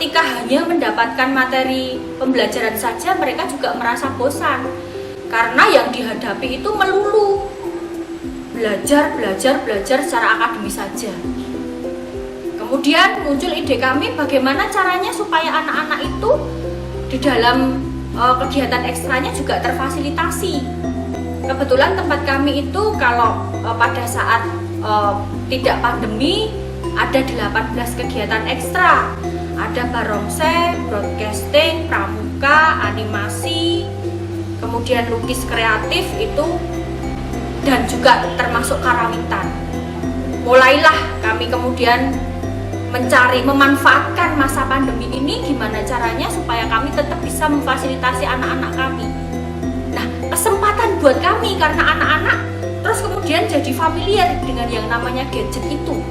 ketika hanya mendapatkan materi pembelajaran saja mereka juga merasa bosan. Karena yang dihadapi itu melulu belajar secara akademis saja. Kemudian muncul ide kami bagaimana caranya supaya anak-anak itu di dalam kegiatan ekstranya juga terfasilitasi. Kebetulan tempat kami itu kalau pada saat tidak pandemi ada 18 kegiatan ekstra. Ada barongsai, broadcasting, pramuka, animasi, kemudian lukis kreatif itu, dan juga termasuk karawitan. Mulailah kami kemudian memanfaatkan masa pandemi ini gimana caranya supaya kami tetap bisa memfasilitasi anak-anak kami. Nah, kesempatan buat kami karena anak-anak terus kemudian jadi familiar dengan yang namanya gadget itu.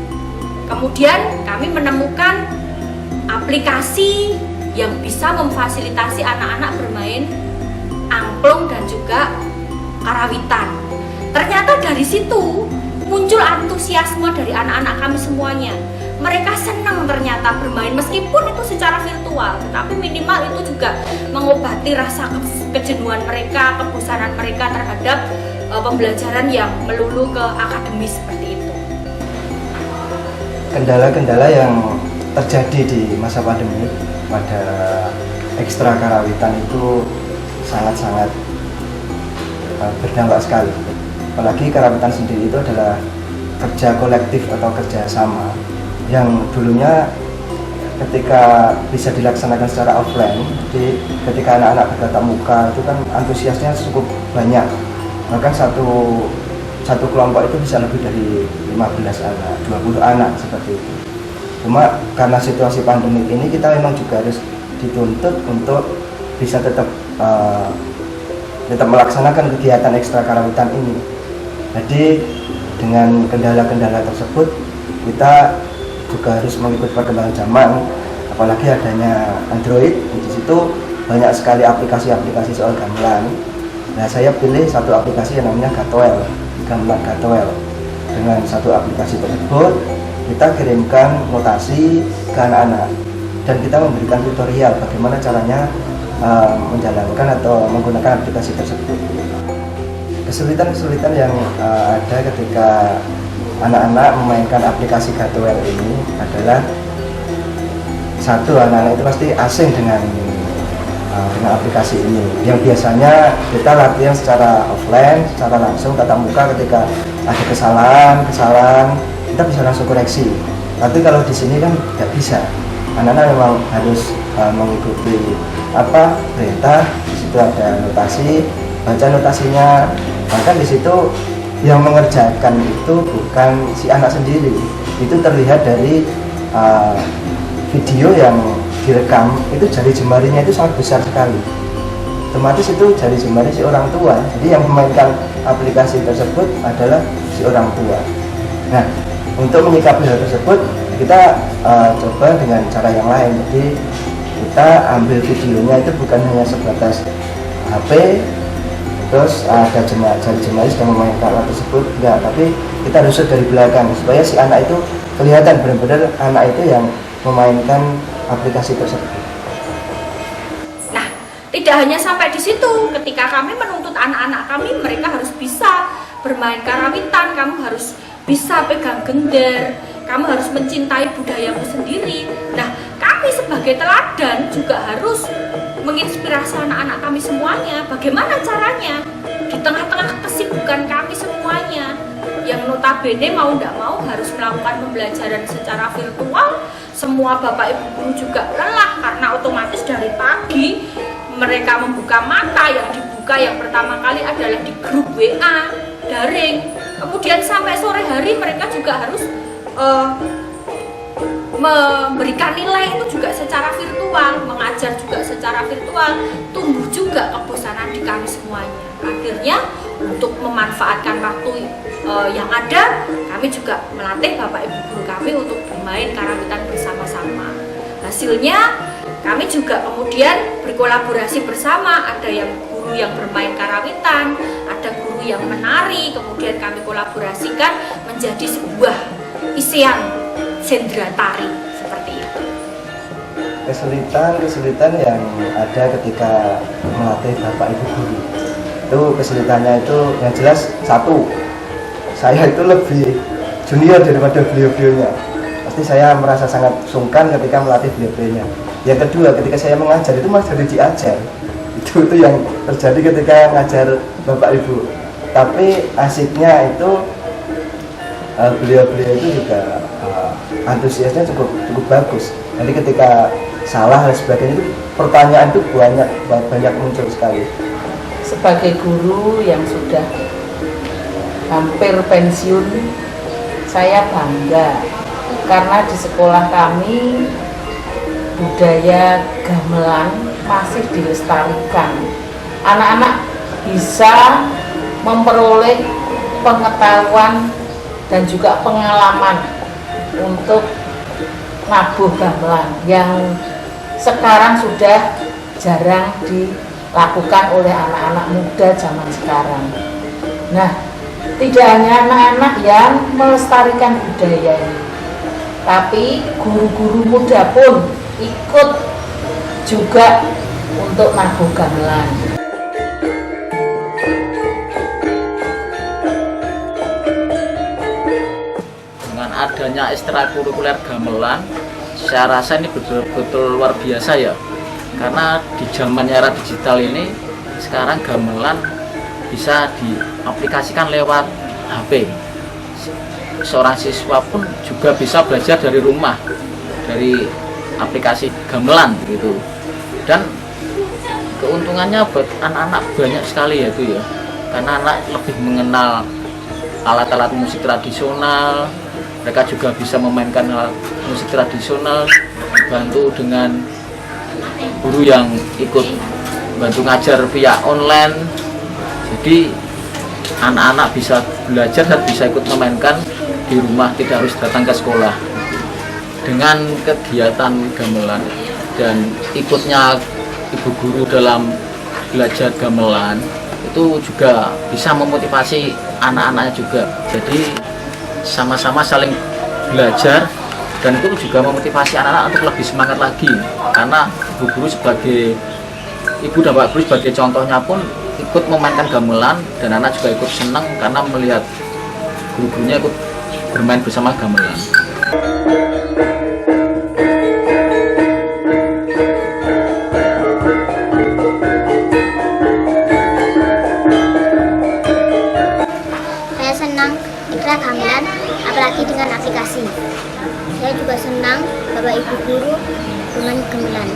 Kemudian kami menemukan aplikasi yang bisa memfasilitasi anak-anak bermain angklung dan juga karawitan. Ternyata dari situ muncul antusiasme dari anak-anak kami semuanya. Mereka senang ternyata bermain meskipun itu secara virtual, tetapi minimal itu juga mengobati rasa kejenuhan mereka, kebosanan mereka terhadap pembelajaran yang melulu ke akademis seperti itu. Kendala-kendala yang terjadi di masa pandemi pada ekstra karawitan itu sangat-sangat berdampak sekali. Apalagi karawitan sendiri itu adalah kerja kolektif atau kerja sama yang dulunya ketika bisa dilaksanakan secara offline, jadi ketika anak-anak bertatap muka itu kan antusiasnya cukup banyak. Bahkan satu kelompok itu bisa lebih dari 15 anak, 20 anak seperti itu. Cuma karena situasi pandemi ini kita memang juga harus dituntut untuk bisa tetap melaksanakan kegiatan ekstra karawitan ini. Jadi dengan kendala-kendala tersebut kita juga harus mengikuti perkembangan zaman, apalagi adanya Android. Di situ banyak sekali aplikasi-aplikasi soal gamelan. Nah, saya pilih satu aplikasi yang namanya Gatwel, gamelan Gatwel. Dengan satu aplikasi tersebut kita kirimkan notasi ke anak-anak dan kita memberikan tutorial bagaimana caranya menjalankan atau menggunakan aplikasi tersebut. Kesulitan-kesulitan yang ada ketika anak-anak memainkan aplikasi Gatwel ini adalah satu, anak-anak itu pasti asing dengan aplikasi ini. Yang biasanya kita latihan secara offline, secara langsung tatap muka, ketika ada kesalahan kita bisa langsung koreksi. Tapi kalau di sini kan tidak bisa. Anak-anak memang harus mengikuti perintah. Di situ ada notasi, baca notasinya. Bahkan di situ yang mengerjakan itu bukan si anak sendiri. Itu terlihat dari video yang direkam, itu jari jemarinya itu sangat besar sekali. Otomatis itu jari jemari si orang tua. Jadi yang memainkan aplikasi tersebut adalah si orang tua. Nah, untuk menyikapi hal tersebut kita coba dengan cara yang lain. Jadi kita ambil videonya itu bukan hanya sebatas HP, terus ada jari jemari sedang memainkan alat tersebut, enggak, tapi kita rusuk dari belakang supaya si anak itu kelihatan benar-benar anak itu yang memainkan aplikasi tersebut. Nah, tidak hanya sampai di situ. Ketika kami menuntut anak-anak kami, mereka harus bisa bermain karawitan, kamu harus bisa pegang gender, kamu harus mencintai budayamu sendiri. Nah, kami sebagai teladan juga harus menginspirasi anak-anak kami semuanya. Bagaimana caranya? Di tengah-tengah kesibukan kami semuanya, yang notabene mau tidak mau harus melakukan pembelajaran secara virtual, semua bapak ibu guru juga lelah karena otomatis dari pagi mereka membuka mata. Yang dibuka yang pertama kali adalah di grup WA daring, kemudian sampai sore hari mereka juga harus memberikan nilai itu juga secara virtual, mengajar juga secara virtual. Tumbuh juga kebosanan di kami semuanya. Akhirnya untuk memanfaatkan waktu yang ada, kami juga melatih bapak ibu guru kami untuk bermain karawitan bersama-sama. Hasilnya kami juga kemudian berkolaborasi bersama. Ada yang guru yang bermain karawitan, ada guru yang menari, kemudian kami kolaborasikan menjadi sebuah isian sendra tari seperti itu. Kesulitan yang ada ketika melatih bapak ibu guru itu, kesulitannya itu yang jelas satu, saya itu lebih junior daripada beliau-beliaunya. Pasti saya merasa sangat sungkan ketika melatih beliau-beliaunya. Yang kedua, ketika saya mengajar itu malah jadi diajar. Itu yang terjadi ketika ngajar bapak ibu. Tapi asiknya itu beliau-beliau itu juga antusiasnya cukup bagus. Nanti ketika salah dan sebagainya itu pertanyaan itu banyak muncul sekali. Sebagai guru yang sudah hampir pensiun, saya bangga karena di sekolah kami budaya gamelan masih dilestarikan. Anak-anak bisa memperoleh pengetahuan dan juga pengalaman untuk nabuh gamelan yang sekarang sudah jarang dilakukan oleh anak-anak muda zaman sekarang. Nah, tidak hanya anak-anak yang melestarikan budaya ini, tapi guru-guru muda pun ikut juga untuk nabuh gamelan. Dengan adanya ekstrakurikuler gamelan, saya rasa ini betul-betul luar biasa ya. Karena di zaman era digital ini, sekarang gamelan bisa diaplikasikan lewat HP. Seorang siswa pun juga bisa belajar dari rumah, dari aplikasi gamelan gitu. Dan keuntungannya buat anak-anak banyak sekali ya itu ya. Karena anak lebih mengenal alat-alat musik tradisional, mereka juga bisa memainkan alat musik tradisional, bantu dengan guru yang ikut bantu ngajar via online. Jadi anak-anak bisa belajar dan bisa ikut memainkan di rumah, tidak harus datang ke sekolah. Dengan kegiatan gamelan dan ikutnya ibu guru dalam belajar gamelan, itu juga bisa memotivasi anak-anaknya juga. Jadi sama-sama saling belajar, dan itu juga memotivasi anak-anak untuk lebih semangat lagi. Karena ibu guru sebagai ibu dan bapak guru sebagai contohnya pun ikut memainkan gamelan, dan anak juga ikut senang karena melihat guru-gurunya ikut bermain bersama gamelan. Saya senang ikrar gamelan, apalagi dengan aplikasi. Saya juga senang bapak ibu guru bermain gamelan.